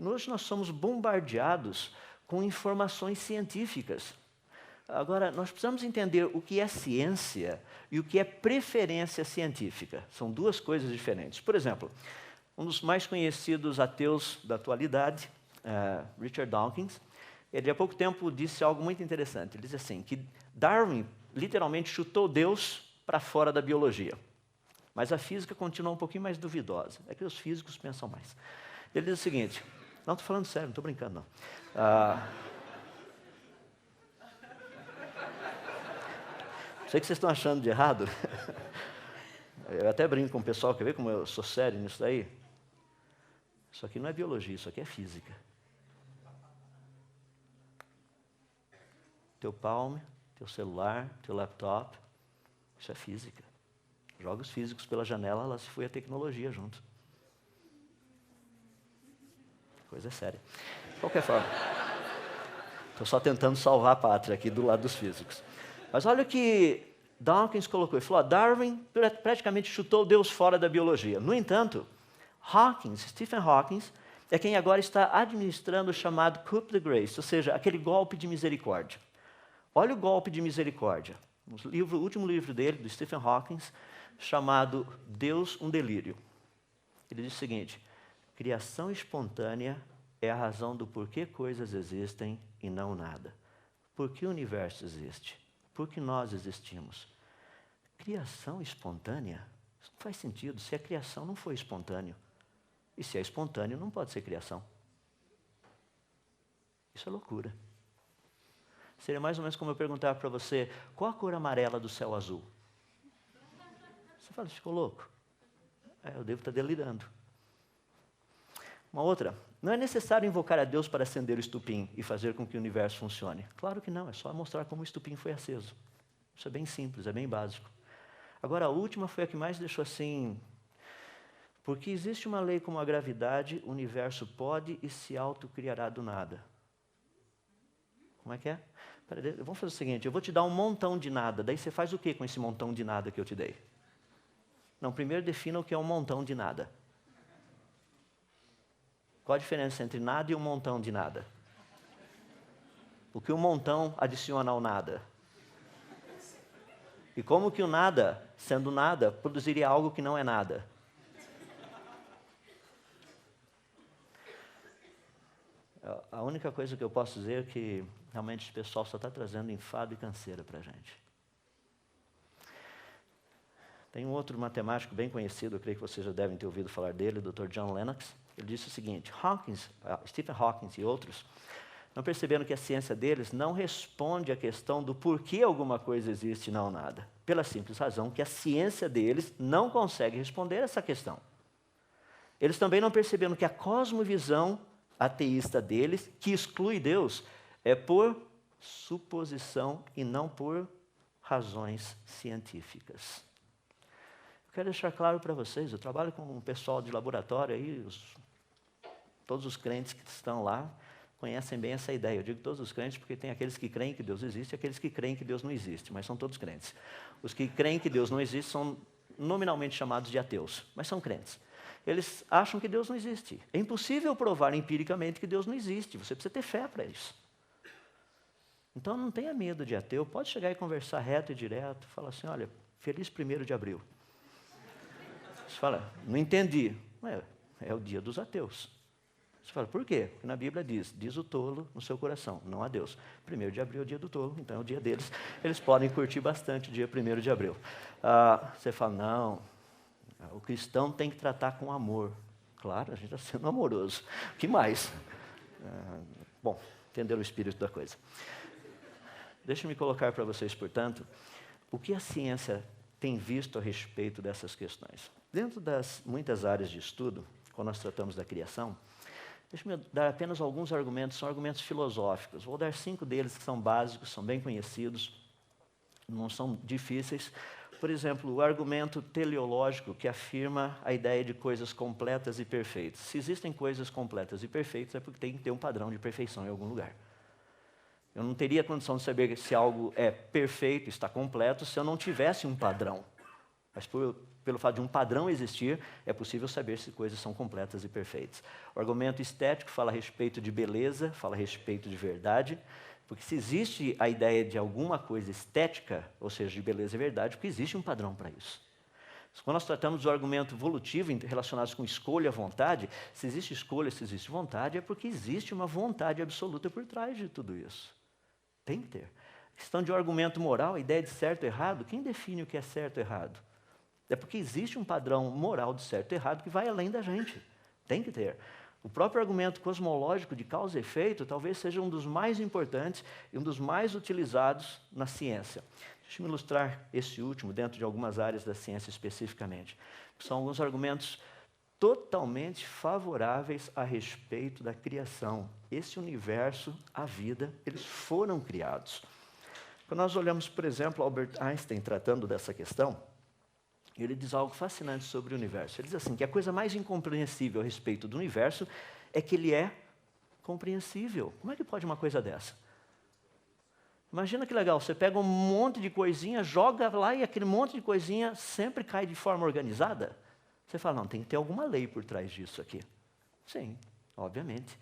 Hoje nós somos bombardeados com informações científicas. Agora, nós precisamos entender o que é ciência e o que é preferência científica. São duas coisas diferentes. Por exemplo, um dos mais conhecidos ateus da atualidade, Richard Dawkins, ele há pouco tempo disse algo muito interessante. Ele disse assim, que Darwin literalmente chutou Deus para fora da biologia. Mas a física continua um pouquinho mais duvidosa. É que os físicos pensam mais. Ele diz o seguinte, não estou falando sério, não estou brincando não. Sei que vocês estão achando de errado. Eu até brinco com o pessoal, quer ver como eu sou sério nisso daí? Isso aqui não é biologia, isso aqui é física. Teu palme, teu celular, teu laptop, isso é física. Joga os físicos pela janela, lá se foi a tecnologia junto. Coisa séria. De qualquer forma, estou só tentando salvar a pátria aqui do lado dos físicos. Mas olha o que Dawkins colocou. Ele falou, Darwin praticamente chutou Deus fora da biologia. No entanto, Stephen Hawking, é quem agora está administrando o chamado coup de grace, ou seja, aquele golpe de misericórdia. Olha o golpe de misericórdia. O último livro dele, do Stephen Hawking, chamado Deus, um delírio. Ele diz o seguinte, criação espontânea é a razão do porquê coisas existem e não nada. Por que o universo existe? Por que nós existimos? Criação espontânea? Isso não faz sentido se a criação não foi espontânea. E se é espontâneo, não pode ser criação. Isso é loucura. Seria mais ou menos como eu perguntar para você, qual a cor amarela do céu azul? Você fala, ficou louco? Eu devo estar delirando. Uma outra, não é necessário invocar a Deus para acender o estupim e fazer com que o universo funcione. Claro que não, é só mostrar como o estupim foi aceso. Isso é bem simples, é bem básico. Agora, a última foi a que mais deixou assim... Porque existe uma lei como a gravidade, o universo pode e se autocriará do nada. Como é que é? Vamos fazer o seguinte, eu vou te dar um montão de nada, daí você faz o que com esse montão de nada que eu te dei? Não, primeiro defina o que é um montão de nada. Qual a diferença entre nada e um montão de nada? O que um montão adiciona ao nada? E como que o nada, sendo nada, produziria algo que não é nada? A única coisa que eu posso dizer é que realmente esse pessoal só está trazendo enfado e canseira para a gente. Tem um outro matemático bem conhecido, eu creio que vocês já devem ter ouvido falar dele, o Dr. John Lennox. Ele disse o seguinte, Stephen Hawking e outros não perceberam que a ciência deles não responde à questão do porquê alguma coisa existe e não nada. Pela simples razão que a ciência deles não consegue responder essa questão. Eles também não perceberam que a cosmovisão ateísta deles, que exclui Deus, é por suposição e não por razões científicas. Quero deixar claro para vocês, eu trabalho com um pessoal de laboratório aí, todos os crentes que estão lá conhecem bem essa ideia. Eu digo todos os crentes porque tem aqueles que creem que Deus existe e aqueles que creem que Deus não existe, mas são todos crentes. Os que creem que Deus não existe são nominalmente chamados de ateus, mas são crentes. Eles acham que Deus não existe. É impossível provar empiricamente que Deus não existe, você precisa ter fé para isso. Então não tenha medo de ateu, pode chegar e conversar reto e direto, falar assim, olha, feliz 1º de abril. Você fala, não entendi. É o dia dos ateus. Você fala, por quê? Porque na Bíblia diz o tolo no seu coração, não a Deus. 1º de abril é o dia do tolo, então é o dia deles. Eles podem curtir bastante o dia 1º de abril. Você fala, não, o cristão tem que tratar com amor. Claro, a gente está sendo amoroso. O que mais? Bom, entenderam o espírito da coisa. Deixa-me colocar para vocês, portanto, o que a ciência tem visto a respeito dessas questões. Dentro das muitas áreas de estudo, quando nós tratamos da criação, deixa-me dar apenas alguns argumentos, são argumentos filosóficos. Vou dar 5 deles que são básicos, são bem conhecidos, não são difíceis. Por exemplo, o argumento teleológico que afirma a ideia de coisas completas e perfeitas. Se existem coisas completas e perfeitas, é porque tem que ter um padrão de perfeição em algum lugar. Eu não teria condição de saber se algo é perfeito, está completo, se eu não tivesse um padrão. Mas pelo fato de um padrão existir, é possível saber se coisas são completas e perfeitas. O argumento estético fala a respeito de beleza, fala a respeito de verdade, porque se existe a ideia de alguma coisa estética, ou seja, de beleza e verdade, porque existe um padrão para isso. Quando nós tratamos do argumento evolutivo relacionado com escolha e vontade, se existe escolha, se existe vontade, é porque existe uma vontade absoluta por trás de tudo isso. Tem que ter. A questão de um argumento moral, a ideia de certo e errado, quem define o que é certo e errado? É porque existe um padrão moral de certo e errado que vai além da gente. Tem que ter. O próprio argumento cosmológico de causa e efeito talvez seja um dos mais importantes e um dos mais utilizados na ciência. Deixa eu ilustrar esse último dentro de algumas áreas da ciência especificamente. São alguns argumentos totalmente favoráveis a respeito da criação. Esse universo, a vida, eles foram criados. Quando nós olhamos, por exemplo, Albert Einstein tratando dessa questão, ele diz algo fascinante sobre o universo. Ele diz assim, que a coisa mais incompreensível a respeito do universo é que ele é compreensível. Como é que pode uma coisa dessa? Imagina que legal, você pega um monte de coisinha, joga lá e aquele monte de coisinha sempre cai de forma organizada. Você fala, não, tem que ter alguma lei por trás disso aqui. Sim, obviamente.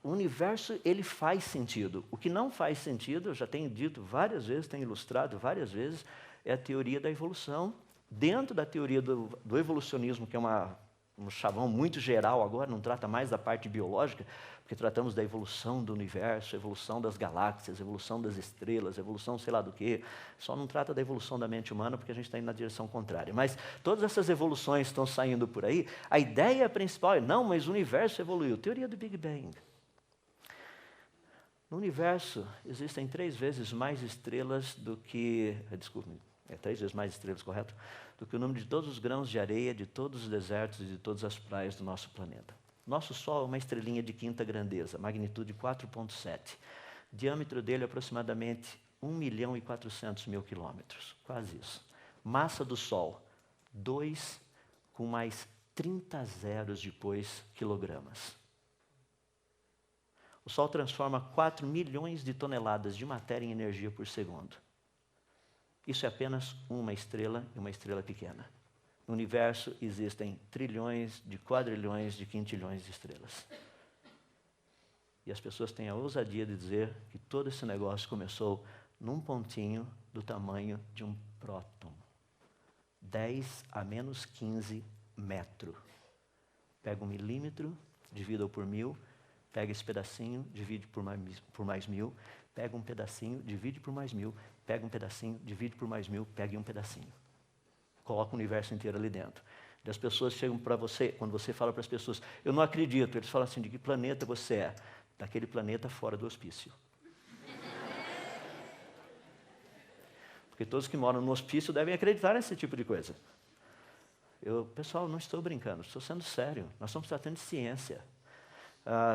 O universo, ele faz sentido. O que não faz sentido, eu já tenho dito várias vezes, tenho ilustrado várias vezes, é a teoria da evolução. Dentro da teoria do evolucionismo, que é um chavão muito geral agora, não trata mais da parte biológica, porque tratamos da evolução do universo, evolução das galáxias, evolução das estrelas, evolução sei lá do quê. Só não trata da evolução da mente humana, porque a gente está indo na direção contrária. Mas todas essas evoluções estão saindo por aí. A ideia principal é, não, mas o universo evoluiu. Teoria do Big Bang. No universo, existem 3 vezes mais estrelas do que... Desculpe-me. 3 vezes mais estrelas, correto? Do que o número de todos os grãos de areia, de todos os desertos e de todas as praias do nosso planeta. Nosso Sol é uma estrelinha de quinta grandeza, magnitude 4,7. Diâmetro dele é aproximadamente 1.400.000 quilômetros, quase isso. Massa do Sol, 2 com mais 30 zeros depois quilogramas. O Sol transforma 4 milhões de toneladas de matéria em energia por segundo. Isso é apenas uma estrela e uma estrela pequena. No universo existem trilhões, de quadrilhões, de quintilhões de estrelas. E as pessoas têm a ousadia de dizer que todo esse negócio começou num pontinho do tamanho de um próton. 10 a menos 15 metro. Pega 1 milímetro, divida por 1000, pega esse pedacinho, divide por mais 1000, pega um pedacinho, divide por mais 1000, pega um pedacinho, divide por mais 1000, pega um pedacinho. Coloca o universo inteiro ali dentro. E as pessoas chegam para você, quando você fala para as pessoas, eu não acredito, eles falam assim, de que planeta você é? Daquele planeta fora do hospício. Porque todos que moram no hospício devem acreditar nesse tipo de coisa. Pessoal, não estou brincando, estou sendo sério. Nós estamos tratando de ciência.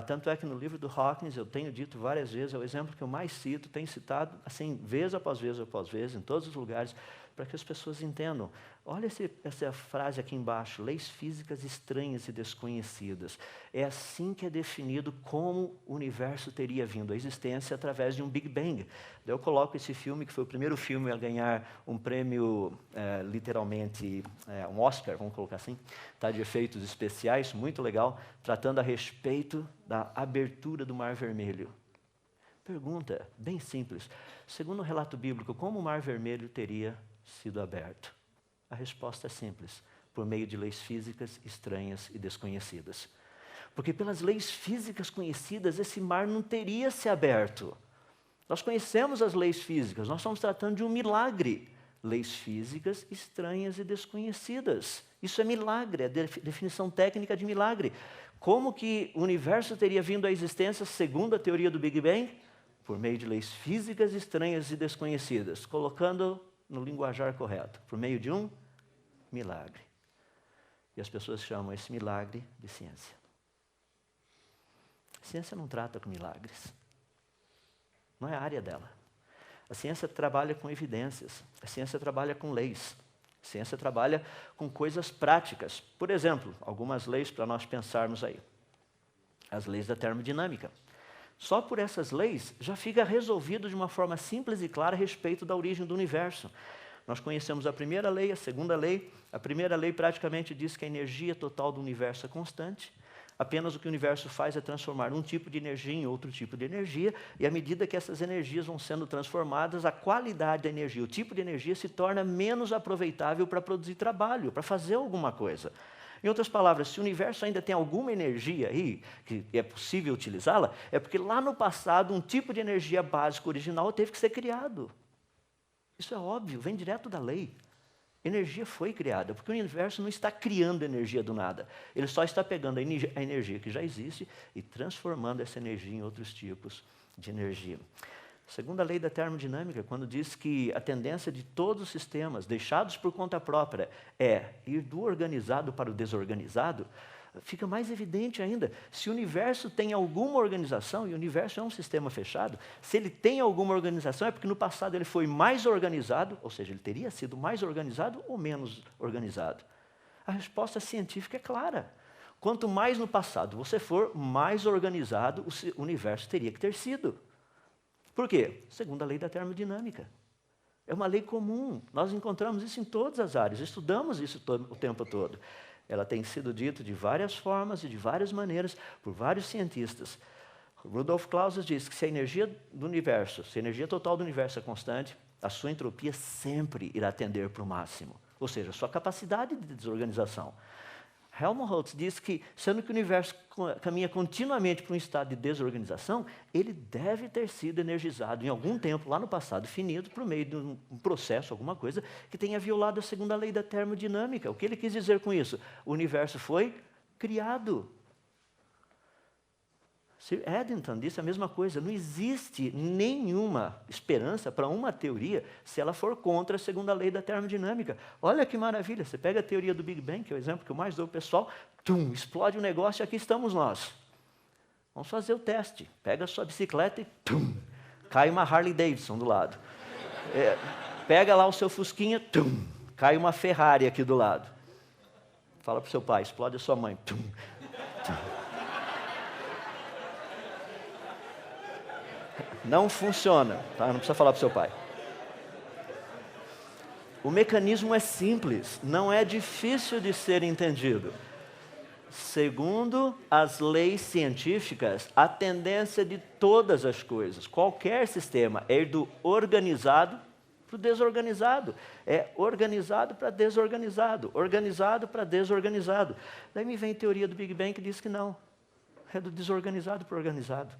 Tanto é que no livro do Hawkins, eu tenho dito várias vezes, é o exemplo que eu mais cito, tenho citado, assim, vez após vez, em todos os lugares, para que as pessoas entendam. Olha essa frase aqui embaixo, leis físicas estranhas e desconhecidas. É assim que é definido como o universo teria vindo à existência através de um Big Bang. Daí eu coloco esse filme, que foi o primeiro filme a ganhar um prêmio, literalmente, um Oscar, vamos colocar assim, tá, de efeitos especiais, muito legal, tratando a respeito da abertura do Mar Vermelho. Pergunta, bem simples. Segundo o relato bíblico, como o Mar Vermelho teria sido aberto? A resposta é simples, por meio de leis físicas estranhas e desconhecidas. Porque pelas leis físicas conhecidas, esse mar não teria se aberto. Nós conhecemos as leis físicas, nós estamos tratando de um milagre. Leis físicas estranhas e desconhecidas. Isso é milagre, é a definição técnica de milagre. Como que o universo teria vindo à existência segundo a teoria do Big Bang? Por meio de leis físicas estranhas e desconhecidas, colocando no linguajar correto, por meio de um milagre. E as pessoas chamam esse milagre de ciência. A ciência não trata com milagres. Não é a área dela. A ciência trabalha com evidências. A ciência trabalha com leis. A ciência trabalha com coisas práticas. Por exemplo, algumas leis para nós pensarmos aí. As leis da termodinâmica. Só por essas leis já fica resolvido de uma forma simples e clara a respeito da origem do universo. Nós conhecemos a primeira lei, a segunda lei. A primeira lei praticamente diz que a energia total do universo é constante. Apenas o que o universo faz é transformar um tipo de energia em outro tipo de energia, e à medida que essas energias vão sendo transformadas, a qualidade da energia, o tipo de energia se torna menos aproveitável para produzir trabalho, para fazer alguma coisa. Em outras palavras, se o universo ainda tem alguma energia aí, que é possível utilizá-la, é porque lá no passado um tipo de energia básica original teve que ser criado. Isso é óbvio, vem direto da lei. Energia foi criada, porque o universo não está criando energia do nada. Ele só está pegando a energia que já existe e transformando essa energia em outros tipos de energia. Segundo a lei da termodinâmica, quando diz que a tendência de todos os sistemas deixados por conta própria é ir do organizado para o desorganizado, fica mais evidente ainda. Se o universo tem alguma organização, e o universo é um sistema fechado, se ele tem alguma organização é porque no passado ele foi mais organizado, ou seja, ele teria sido mais organizado ou menos organizado. A resposta científica é clara. Quanto mais no passado você for, mais organizado o universo teria que ter sido. Por quê? Segundo a lei da termodinâmica. É uma lei comum. Nós encontramos isso em todas as áreas, estudamos isso o tempo todo. Ela tem sido dita de várias formas e de várias maneiras por vários cientistas. Rudolf Clausius diz que se a energia do universo, se a energia total do universo é constante, a sua entropia sempre irá tender para o máximo. Ou seja, a sua capacidade de desorganização. Helmholtz diz que, sendo que o universo caminha continuamente para um estado de desorganização, ele deve ter sido energizado em algum tempo, lá no passado finito, por meio de um processo, alguma coisa, que tenha violado a segunda lei da termodinâmica. O que ele quis dizer com isso? O universo foi criado. Sir Eddington disse a mesma coisa. Não existe nenhuma esperança para uma teoria se ela for contra a segunda lei da termodinâmica. Olha que maravilha, você pega a teoria do Big Bang, que é o exemplo que eu mais dou ao pessoal, explode o negócio e aqui estamos nós. Vamos fazer o teste. Pega a sua bicicleta e cai uma Harley Davidson do lado. Pega lá o seu Fusquinha, cai uma Ferrari aqui do lado. Fala para o seu pai, explode a sua mãe. Não funciona, tá? Não precisa falar para o seu pai. O mecanismo é simples, não é difícil de ser entendido. Segundo as leis científicas, a tendência de todas as coisas, qualquer sistema, é ir do organizado para o desorganizado. É organizado para desorganizado, organizado para desorganizado. Daí me vem a teoria do Big Bang que diz que não. É do desorganizado para o organizado.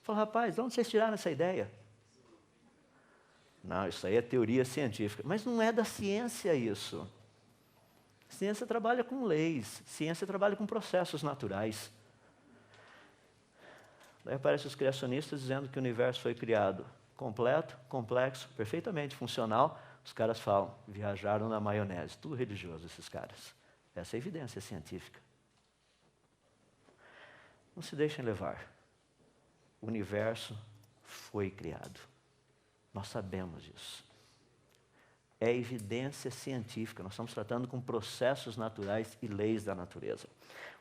Fala, rapaz, de onde vocês tiraram essa ideia? Não, isso aí é teoria científica. Mas não é da ciência isso. Ciência trabalha com leis, ciência trabalha com processos naturais. Daí aparecem os criacionistas dizendo que o universo foi criado completo, complexo, perfeitamente funcional. Os caras falam, viajaram na maionese. Tudo religioso esses caras. Essa é a evidência científica. Não se deixem levar. O universo foi criado. Nós sabemos disso. É evidência científica. Nós estamos tratando com processos naturais e leis da natureza.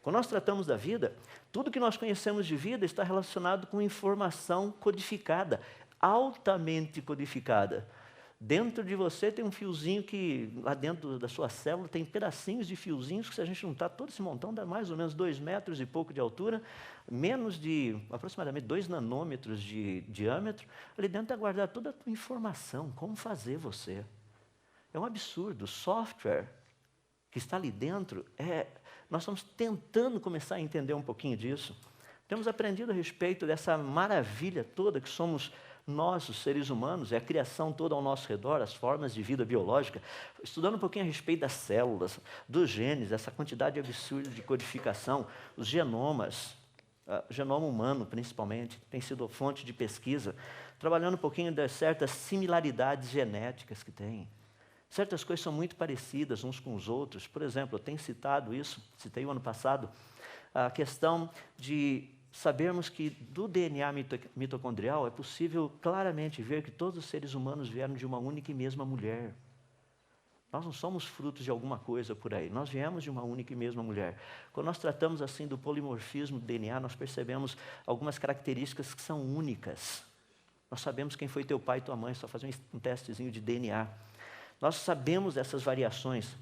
Quando nós tratamos da vida, tudo que nós conhecemos de vida está relacionado com informação codificada, altamente codificada. Dentro de você tem um fiozinho que, lá dentro da sua célula, tem pedacinhos de fiozinhos que, se a gente juntar todo esse montão, dá mais ou menos 2 metros e pouco de altura, menos de, aproximadamente, 2 nanômetros de diâmetro. Ali dentro está guardada toda a tua informação, como fazer você. É um absurdo. O software que está ali dentro, nós estamos tentando começar a entender um pouquinho disso. Temos aprendido a respeito dessa maravilha toda que somos nós, os seres humanos, é a criação toda ao nosso redor, as formas de vida biológica, estudando um pouquinho a respeito das células, dos genes, essa quantidade absurda de codificação, os genomas, o genoma humano principalmente, tem sido fonte de pesquisa, trabalhando um pouquinho das certas similaridades genéticas que tem. Certas coisas são muito parecidas uns com os outros. Por exemplo, eu tenho citado isso, citei o ano passado, a questão de sabermos que do DNA mitocondrial é possível claramente ver que todos os seres humanos vieram de uma única e mesma mulher. Nós não somos frutos de alguma coisa por aí, nós viemos de uma única e mesma mulher. Quando nós tratamos assim do polimorfismo do DNA, nós percebemos algumas características que são únicas. Nós sabemos quem foi teu pai e tua mãe, só fazer um testezinho de DNA. Nós sabemos dessas variações.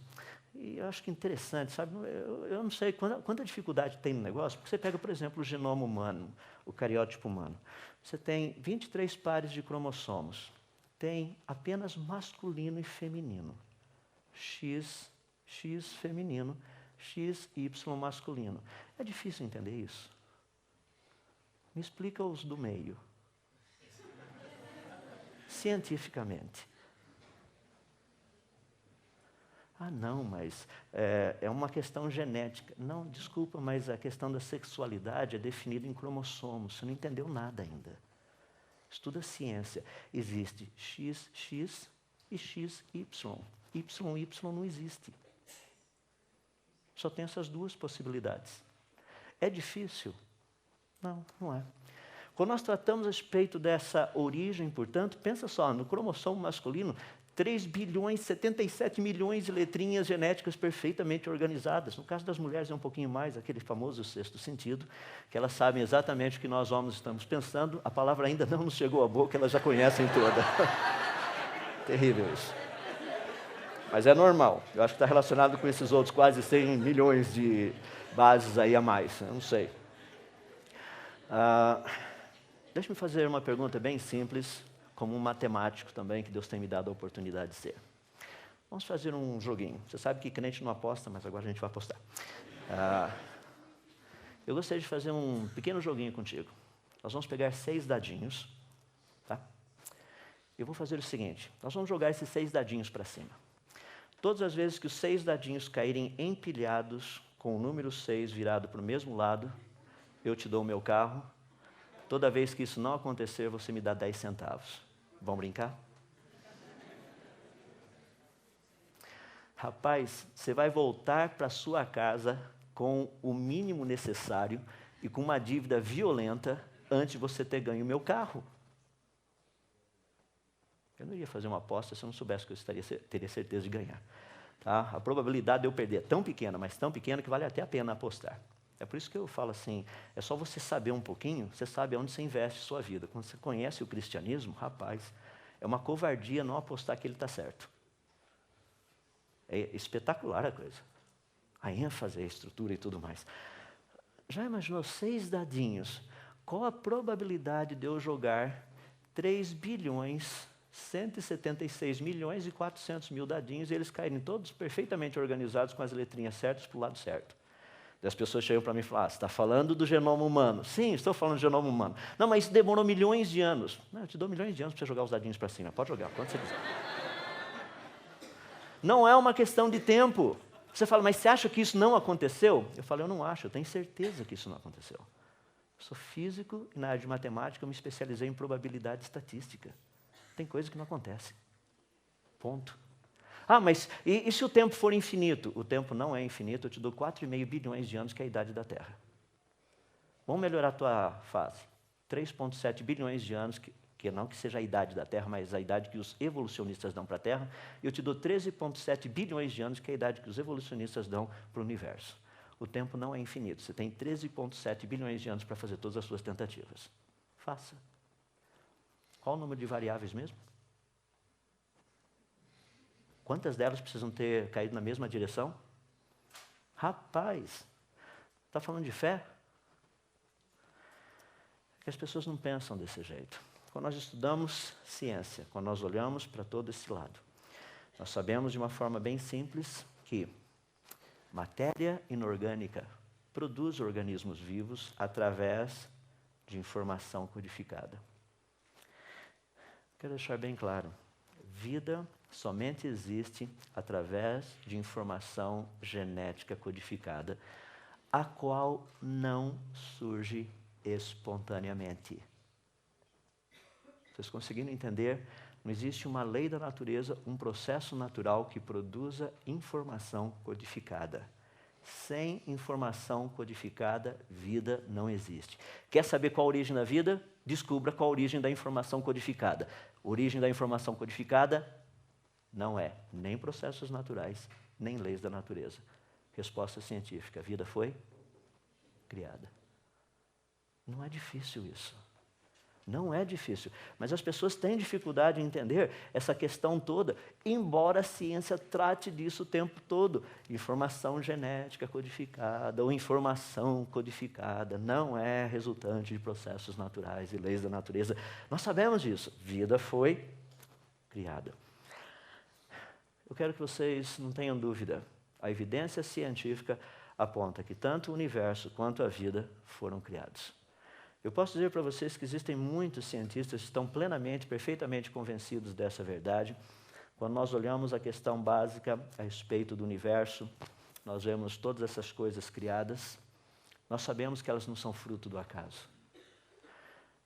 E eu acho que interessante, sabe? Eu não sei quanta dificuldade tem no negócio, porque você pega, por exemplo, o genoma humano, o cariótipo humano. Você tem 23 pares de cromossomos. Tem apenas masculino e feminino. X feminino, XY masculino. É difícil entender isso. Me explica os do meio. Cientificamente. Ah, não, mas é uma questão genética. Não, desculpa, mas a questão da sexualidade é definida em cromossomos. Você não entendeu nada ainda. Estuda ciência. Existe XX e XY. YY não existe. Só tem essas duas possibilidades. É difícil? Não, não é. Quando nós tratamos a respeito dessa origem, portanto, pensa só, no cromossomo masculino, 3 bilhões, 77 milhões de letrinhas genéticas perfeitamente organizadas. No caso das mulheres é um pouquinho mais, aquele famoso sexto sentido, que elas sabem exatamente o que nós homens estamos pensando, a palavra ainda não nos chegou à boca, elas já conhecem toda. Terrível isso. Mas é normal, eu acho que está relacionado com esses outros quase 100 milhões de bases aí a mais, eu não sei. Deixa-me fazer uma pergunta bem simples, como um matemático também, que Deus tem me dado a oportunidade de ser. Vamos fazer um joguinho. Você sabe que crente não aposta, mas agora a gente vai apostar. Eu gostaria de fazer um pequeno joguinho contigo. Nós vamos pegar 6 dadinhos, tá? Eu vou fazer o seguinte, nós vamos jogar esses 6 dadinhos para cima. Todas as vezes que os 6 dadinhos caírem empilhados, com o número 6 virado para o mesmo lado, eu te dou o meu carro. Toda vez que isso não acontecer, você me dá 10 centavos. Vamos brincar? Rapaz, você vai voltar para sua casa com o mínimo necessário e com uma dívida violenta antes de você ter ganho o meu carro. Eu não iria fazer uma aposta se eu não soubesse que eu teria certeza de ganhar. Tá? A probabilidade de eu perder é tão pequena, mas tão pequena que vale até a pena apostar. É por isso que eu falo assim, é só você saber um pouquinho, você sabe aonde você investe sua vida. Quando você conhece o cristianismo, rapaz, é uma covardia não apostar que ele está certo. É espetacular a coisa. A ênfase, a estrutura e tudo mais. Já imaginou 6 dadinhos? Qual a probabilidade de eu jogar 3 bilhões, 176 milhões e 400 mil dadinhos e eles caírem todos perfeitamente organizados com as letrinhas certas para o lado certo? As pessoas chegam para mim e falam, você está falando do genoma humano. Sim, estou falando do genoma humano. Não, mas isso demorou milhões de anos. Não, eu te dou milhões de anos para você jogar os dadinhos para cima. Pode jogar, quando você quiser. Não é uma questão de tempo. Você fala, mas você acha que isso não aconteceu? Eu falo, eu não acho, eu tenho certeza que isso não aconteceu. Eu sou físico e na área de matemática eu me especializei em probabilidade estatística. Tem coisa que não acontece. Ponto. Ah, mas e se o tempo for infinito? O tempo não é infinito, eu te dou 4,5 bilhões de anos, que é a idade da Terra. Vamos melhorar a tua fase. 3,7 bilhões de anos, que não que seja a idade da Terra, mas a idade que os evolucionistas dão para a Terra, e eu te dou 13,7 bilhões de anos, que é a idade que os evolucionistas dão para o universo. O tempo não é infinito, você tem 13,7 bilhões de anos para fazer todas as suas tentativas. Faça. Qual o número de variáveis mesmo? Quantas delas precisam ter caído na mesma direção? Rapaz, está falando de fé? É que as pessoas não pensam desse jeito. Quando nós estudamos ciência, quando nós olhamos para todo esse lado, nós sabemos de uma forma bem simples que matéria inorgânica produz organismos vivos através de informação codificada. Quero deixar bem claro, vida somente existe através de informação genética codificada, a qual não surge espontaneamente. Vocês conseguiram entender? Não existe uma lei da natureza, um processo natural que produza informação codificada. Sem informação codificada, vida não existe. Quer saber qual a origem da vida? Descubra qual a origem da informação codificada. A origem da informação codificada não é nem processos naturais, nem leis da natureza. Resposta científica, a vida foi criada. Não é difícil isso. Não é difícil, mas as pessoas têm dificuldade em entender essa questão toda, embora a ciência trate disso o tempo todo. Informação genética codificada ou informação codificada não é resultante de processos naturais e leis da natureza. Nós sabemos disso. Vida foi criada. Eu quero que vocês não tenham dúvida. A evidência científica aponta que tanto o universo quanto a vida foram criados. Eu posso dizer para vocês que existem muitos cientistas que estão plenamente, perfeitamente convencidos dessa verdade. Quando nós olhamos a questão básica a respeito do universo, nós vemos todas essas coisas criadas, nós sabemos que elas não são fruto do acaso.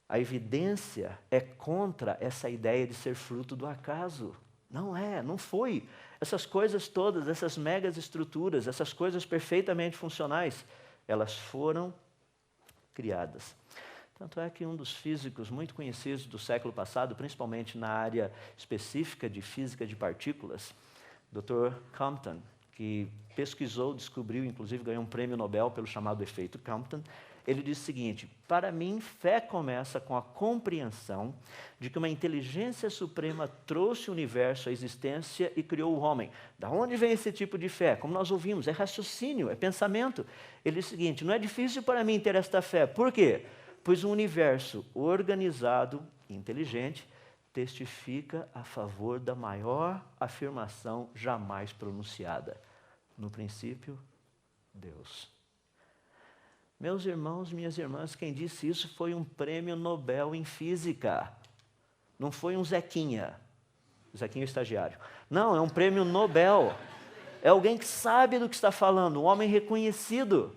A evidência é contra essa ideia de ser fruto do acaso. Não é, não foi. Essas coisas todas, essas megas estruturas, essas coisas perfeitamente funcionais, elas foram criadas. Tanto é que um dos físicos muito conhecidos do século passado, principalmente na área específica de física de partículas, Dr. Compton, que pesquisou, descobriu, inclusive ganhou um prêmio Nobel pelo chamado efeito Compton, ele disse o seguinte: para mim, fé começa com a compreensão de que uma inteligência suprema trouxe o universo à existência e criou o homem. Da onde vem esse tipo de fé? Como nós ouvimos, é raciocínio, é pensamento. Ele diz o seguinte: não é difícil para mim ter esta fé. Por quê? Pois um universo organizado e inteligente testifica a favor da maior afirmação jamais pronunciada. No princípio, Deus. Meus irmãos, minhas irmãs, quem disse isso foi um prêmio Nobel em física. Não foi um Zequinha estagiário. Não, é um prêmio Nobel. É alguém que sabe do que está falando, um homem reconhecido.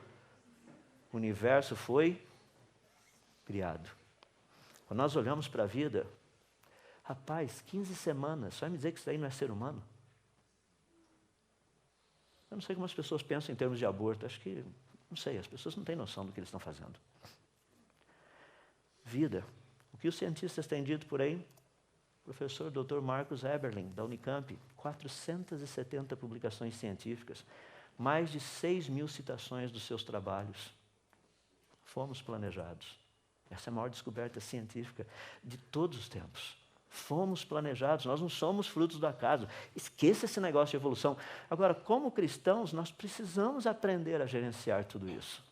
O universo foi criado. Quando nós olhamos para a vida, rapaz, 15 semanas, só vai me dizer que isso aí não é ser humano? Eu não sei como as pessoas pensam em termos de aborto, acho que, não sei, as pessoas não têm noção do que eles estão fazendo. Vida, o que os cientistas têm dito por aí? O professor Dr. Marcus Eberlin, da Unicamp, 470 publicações científicas, mais de 6.000 citações dos seus trabalhos. Fomos planejados. Essa é a maior descoberta científica de todos os tempos. Fomos planejados, nós não somos frutos do acaso. Esqueça esse negócio de evolução. Agora, como cristãos, nós precisamos aprender a gerenciar tudo isso.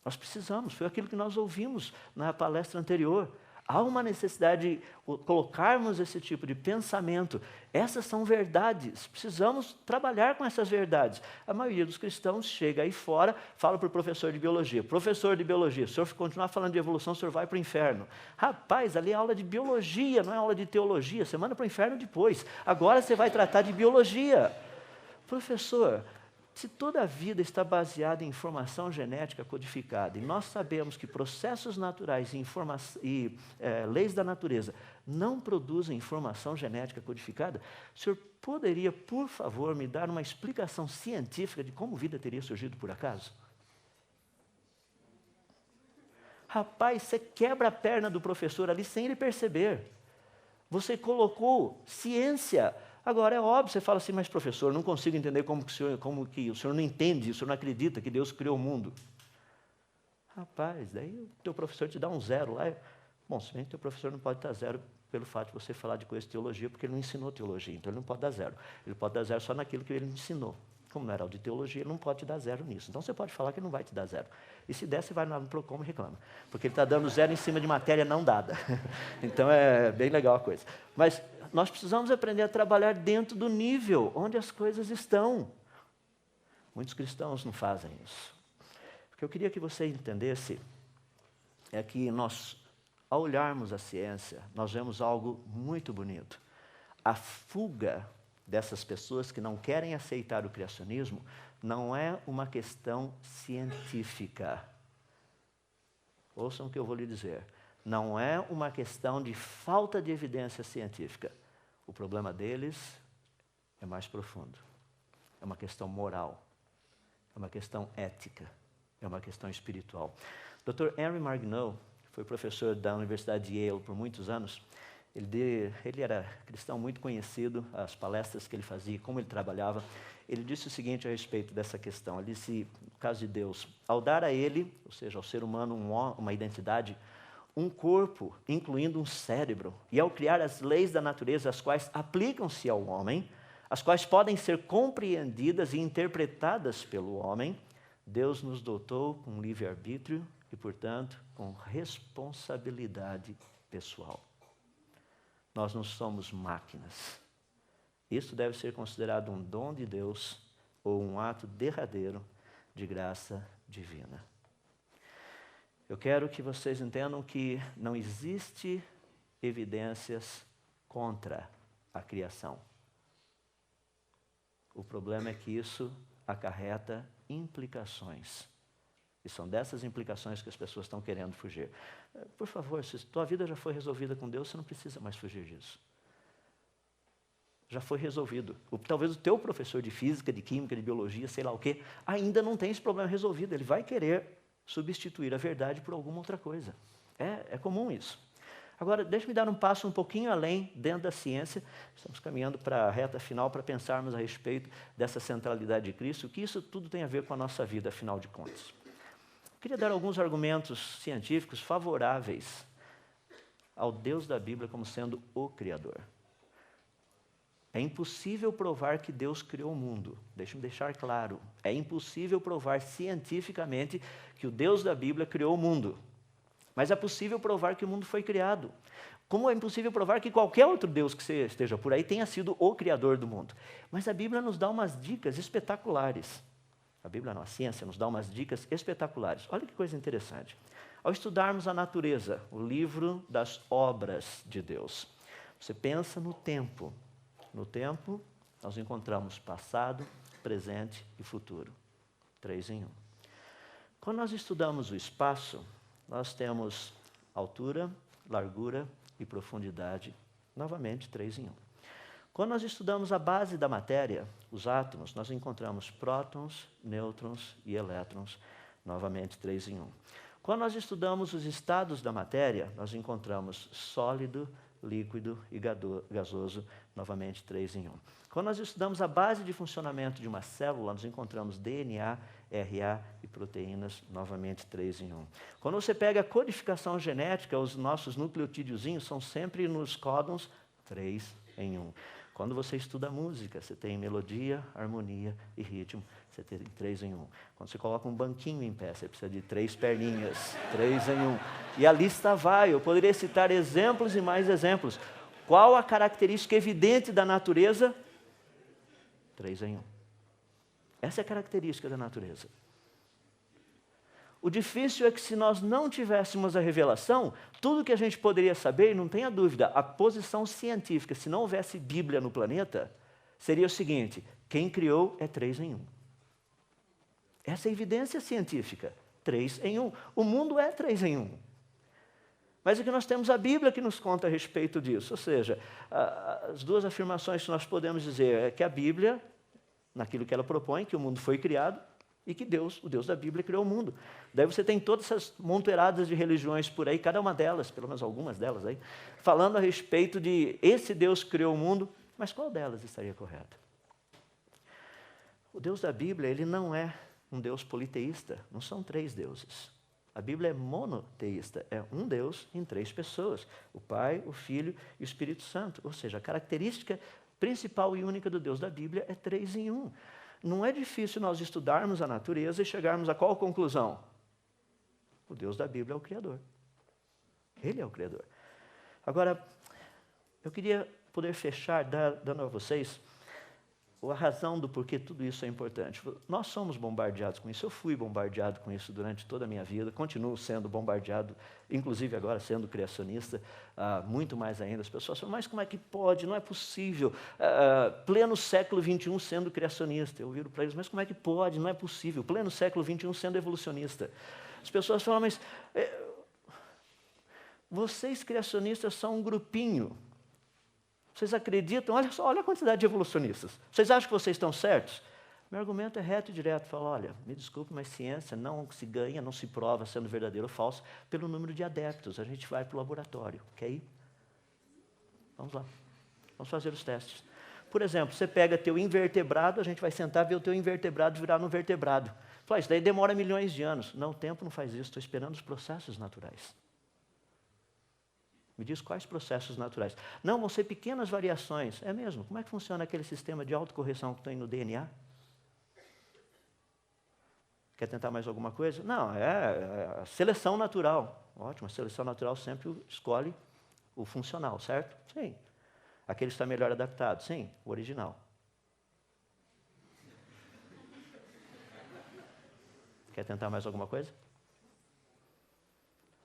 Nós precisamos, foi aquilo que nós ouvimos na palestra anterior. Há uma necessidade de colocarmos esse tipo de pensamento. Essas são verdades, precisamos trabalhar com essas verdades. A maioria dos cristãos chega aí fora, fala para o professor de biologia: professor de biologia, se o senhor continuar falando de evolução, o senhor vai para o inferno. Rapaz, ali é aula de biologia, não é aula de teologia, você manda para o inferno depois. Agora você vai tratar de biologia. Professor, se toda a vida está baseada em informação genética codificada, e nós sabemos que processos naturais e leis da natureza não produzem informação genética codificada, o senhor poderia, por favor, me dar uma explicação científica de como vida teria surgido por acaso? Rapaz, você quebra a perna do professor ali sem ele perceber. Você colocou ciência. Agora, é óbvio, você fala assim: mas professor, não consigo entender como que o senhor não entende, o senhor não acredita que Deus criou o mundo. Rapaz, daí o teu professor te dá um zero lá. Bom, se bem que o teu professor não pode dar zero pelo fato de você falar de coisa de teologia, porque ele não ensinou teologia, então ele não pode dar zero. Ele pode dar zero só naquilo que ele ensinou. Como não era aula de teologia, ele não pode te dar zero nisso. Então você pode falar que ele não vai te dar zero. E se der, você vai no Procon e reclama. Porque ele está dando zero em cima de matéria não dada. Então é bem legal a coisa. Mas nós precisamos aprender a trabalhar dentro do nível onde as coisas estão. Muitos cristãos não fazem isso. O que eu queria que você entendesse é que nós, ao olharmos a ciência, nós vemos algo muito bonito. A fuga dessas pessoas que não querem aceitar o criacionismo não é uma questão científica. Ouçam o que eu vou lhe dizer. Não é uma questão de falta de evidência científica. O problema deles é mais profundo. É uma questão moral. É uma questão ética. É uma questão espiritual. Dr. Henry Margneau foi professor da Universidade de Yale por muitos anos. Ele era cristão muito conhecido, as palestras que ele fazia, como ele trabalhava. Ele disse o seguinte a respeito dessa questão. Ele disse, no caso de Deus, ao dar a ele, ou seja, ao ser humano, uma identidade, um corpo, incluindo um cérebro, e ao criar as leis da natureza, as quais aplicam-se ao homem, as quais podem ser compreendidas e interpretadas pelo homem, Deus nos dotou com livre-arbítrio e, portanto, com responsabilidade pessoal. Nós não somos máquinas. Isso deve ser considerado um dom de Deus ou um ato derradeiro de graça divina. Eu quero que vocês entendam que não existe evidências contra a criação. O problema é que isso acarreta implicações. E são dessas implicações que as pessoas estão querendo fugir. Por favor, se tua vida já foi resolvida com Deus, você não precisa mais fugir disso. Já foi resolvido. Talvez o teu professor de física, de química, de biologia, sei lá o quê, ainda não tem esse problema resolvido. Ele vai querer substituir a verdade por alguma outra coisa. É comum isso. Agora, deixa-me dar um passo um pouquinho além dentro da ciência. Estamos caminhando para a reta final para pensarmos a respeito dessa centralidade de Cristo, o que isso tudo tem a ver com a nossa vida, afinal de contas. Queria dar alguns argumentos científicos favoráveis ao Deus da Bíblia como sendo o Criador. É impossível provar que Deus criou o mundo. Deixe-me deixar claro. É impossível provar cientificamente que o Deus da Bíblia criou o mundo. Mas é possível provar que o mundo foi criado. Como é impossível provar que qualquer outro Deus que esteja por aí tenha sido o Criador do mundo. Mas a Bíblia nos dá umas dicas espetaculares. A Bíblia não, a ciência nos dá umas dicas espetaculares. Olha que coisa interessante. Ao estudarmos a natureza, o livro das obras de Deus, você pensa no tempo. No tempo, nós encontramos passado, presente e futuro. 3 em 1. Quando nós estudamos o espaço, nós temos altura, largura e profundidade. Novamente, 3 em 1. Quando nós estudamos a base da matéria, os átomos, nós encontramos prótons, nêutrons e elétrons. Novamente, 3 em 1. Quando nós estudamos os estados da matéria, nós encontramos sólido, líquido e gasoso. Novamente, 3 em 1. Quando nós estudamos a base de funcionamento de uma célula, nós encontramos DNA, RA e proteínas, novamente 3 em 1. Quando você pega a codificação genética, os nossos nucleotídeozinhos são sempre nos códons 3 em 1. Quando você estuda música, você tem melodia, harmonia e ritmo, você tem 3 em 1. Quando você coloca um banquinho em pé, você precisa de 3 perninhas, 3 em 1. E a lista vai, eu poderia citar exemplos e mais exemplos. Qual a característica evidente da natureza? 3 em 1. Essa é a característica da natureza. O difícil é que se nós não tivéssemos a revelação, tudo que a gente poderia saber, e não tenha dúvida, a posição científica, se não houvesse Bíblia no planeta, seria o seguinte: quem criou é 3 em 1. Essa é a evidência científica, 3 em 1. O mundo é 3 em 1. Mas é que nós temos a Bíblia que nos conta a respeito disso. Ou seja, as duas afirmações que nós podemos dizer é que a Bíblia, naquilo que ela propõe, que o mundo foi criado, e que Deus, o Deus da Bíblia, criou o mundo. Daí você tem todas essas montoeiradas de religiões por aí, cada uma delas, pelo menos algumas delas aí, falando a respeito de esse Deus que criou o mundo, mas qual delas estaria correta? O Deus da Bíblia, ele não é um Deus politeísta, não são 3 deuses. A Bíblia é monoteísta, é um Deus em 3 pessoas, o Pai, o Filho e o Espírito Santo. Ou seja, a característica principal e única do Deus da Bíblia é 3 em 1. Não é difícil nós estudarmos a natureza e chegarmos a qual conclusão? O Deus da Bíblia é o Criador. Ele é o Criador. Agora, eu queria poder fechar dando a vocês a razão do porquê tudo isso é importante. Nós somos bombardeados com isso. Eu fui bombardeado com isso durante toda a minha vida. Continuo sendo bombardeado, inclusive agora sendo criacionista, muito mais ainda. As pessoas falam, mas como é que pode? Não é possível. Pleno século XXI sendo criacionista. Eu viro para eles, mas como é que pode? Não é possível. Pleno século XXI sendo evolucionista. As pessoas falam, mas vocês criacionistas são um grupinho. Vocês acreditam? Olha só, olha a quantidade de evolucionistas. Vocês acham que vocês estão certos? Meu argumento é reto e direto. Falo, olha, me desculpe, mas ciência não se ganha, não se prova sendo verdadeiro ou falso pelo número de adeptos. A gente vai para o laboratório. Quer ir? Vamos lá. Vamos fazer os testes. Por exemplo, você pega teu invertebrado, a gente vai sentar e ver o teu invertebrado virar no vertebrado. Fala, isso daí demora milhões de anos. Não, o tempo não faz isso. Estou esperando os processos naturais. Me diz quais processos naturais. Não, vão ser pequenas variações. É mesmo? Como é que funciona aquele sistema de autocorreção que tem no DNA? Quer tentar mais alguma coisa? Não, é a seleção natural. Ótimo, a seleção natural sempre escolhe o funcional, certo? Sim. Aquele está melhor adaptado? Sim, o original. Quer tentar mais alguma coisa?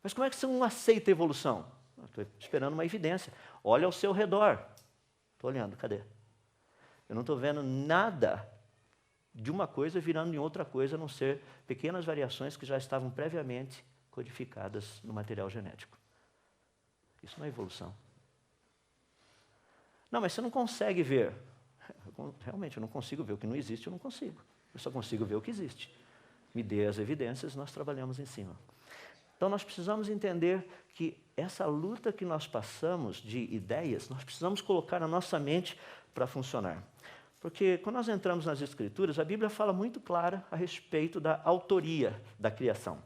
Mas como é que você não aceita a evolução? Estou esperando uma evidência. Olha ao seu redor. Estou olhando, cadê? Eu não estou vendo nada de uma coisa virando em outra coisa, a não ser pequenas variações que já estavam previamente codificadas no material genético. Isso não é evolução. Não, mas você não consegue ver. Realmente, eu não consigo ver o que não existe, eu não consigo. Eu só consigo ver o que existe. Me dê as evidências, nós trabalhamos em cima. Então, nós precisamos entender que essa luta que nós passamos de ideias, nós precisamos colocar na nossa mente para funcionar. Porque quando nós entramos nas Escrituras, a Bíblia fala muito clara a respeito da autoria da criação.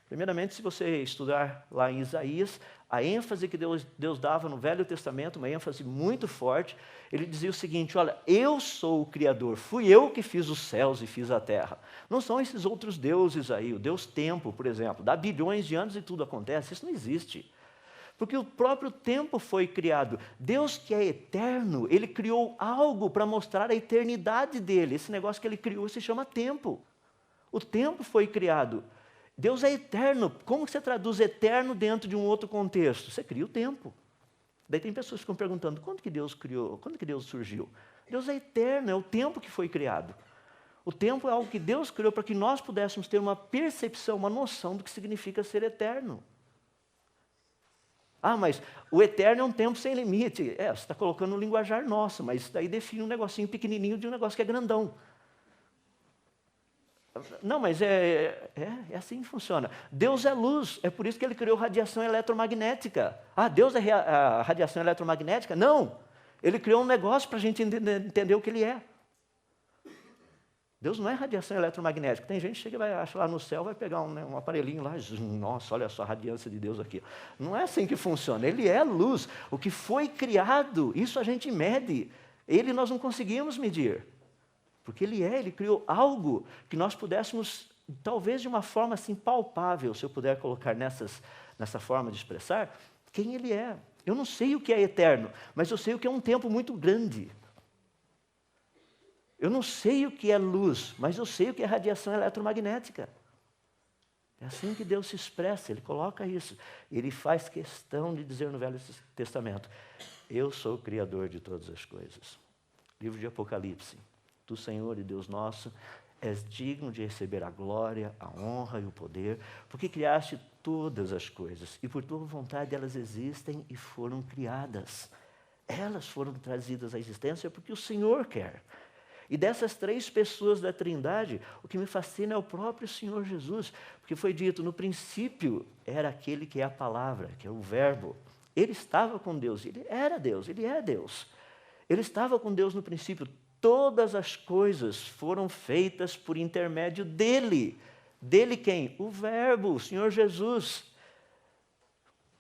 Primeiramente, se você estudar lá em Isaías, a ênfase que Deus dava no Velho Testamento, uma ênfase muito forte, ele dizia o seguinte: olha, eu sou o Criador, fui eu que fiz os céus e fiz a terra. Não são esses outros deuses aí, o Deus Tempo, por exemplo, dá bilhões de anos e tudo acontece, isso não existe. Porque o próprio tempo foi criado. Deus, que é eterno, ele criou algo para mostrar a eternidade dele. Esse negócio que ele criou se chama tempo. O tempo foi criado. Deus é eterno. Como você traduz eterno dentro de um outro contexto? Você cria o tempo. Daí tem pessoas que ficam perguntando, quando que Deus criou? Quando que Deus surgiu? Deus é eterno, é o tempo que foi criado. O tempo é algo que Deus criou para que nós pudéssemos ter uma percepção, uma noção do que significa ser eterno. Ah, mas o eterno é um tempo sem limite. Você está colocando no linguajar nosso, mas isso daí define um negocinho pequenininho de um negócio que é grandão. Não, mas é assim que funciona. Deus é luz, é por isso que ele criou radiação eletromagnética. Ah, Deus é a radiação eletromagnética? Não, ele criou um negócio para a gente entender o que ele é. Deus não é radiação eletromagnética. Tem gente que chega e vai, acha lá no céu, vai pegar um aparelhinho lá, nossa, olha só a radiância de Deus aqui. Não é assim que funciona, ele é luz. O que foi criado, isso a gente mede. Ele nós não conseguimos medir. Porque ele criou algo que nós pudéssemos, talvez de uma forma assim palpável, se eu puder colocar nessa forma de expressar, quem ele é. Eu não sei o que é eterno, mas eu sei o que é um tempo muito grande. Eu não sei o que é luz, mas eu sei o que é radiação eletromagnética. É assim que Deus se expressa, ele coloca isso. Ele faz questão de dizer no Velho Testamento, eu sou o Criador de todas as coisas. Livro de Apocalipse. Tu, Senhor e Deus nosso, és digno de receber a glória, a honra e o poder, porque criaste todas as coisas, e por tua vontade elas existem e foram criadas. Elas foram trazidas à existência porque o Senhor quer. E dessas três pessoas da Trindade, o que me fascina é o próprio Senhor Jesus, porque foi dito, no princípio era aquele que é a palavra, que é o verbo. Ele estava com Deus, ele era Deus, ele é Deus. Ele estava com Deus no princípio. Todas as coisas foram feitas por intermédio dele. Dele quem? O verbo, o Senhor Jesus.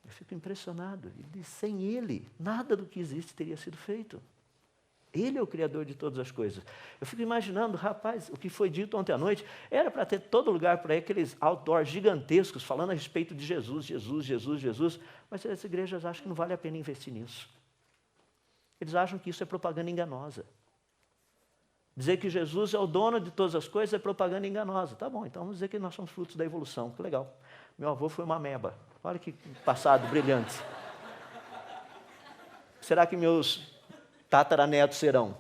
Eu fico impressionado. Sem ele, nada do que existe teria sido feito. Ele é o Criador de todas as coisas. Eu fico imaginando, rapaz, o que foi dito ontem à noite, era para ter todo lugar por aí, aqueles outdoors gigantescos, falando a respeito de Jesus, Jesus, Jesus, Jesus, mas as igrejas acham que não vale a pena investir nisso. Eles acham que isso é propaganda enganosa. Dizer que Jesus é o dono de todas as coisas é propaganda enganosa. Tá bom, então vamos dizer que nós somos frutos da evolução, que legal. Meu avô foi uma ameba, olha que passado brilhante. Será que meus tataranetos serão?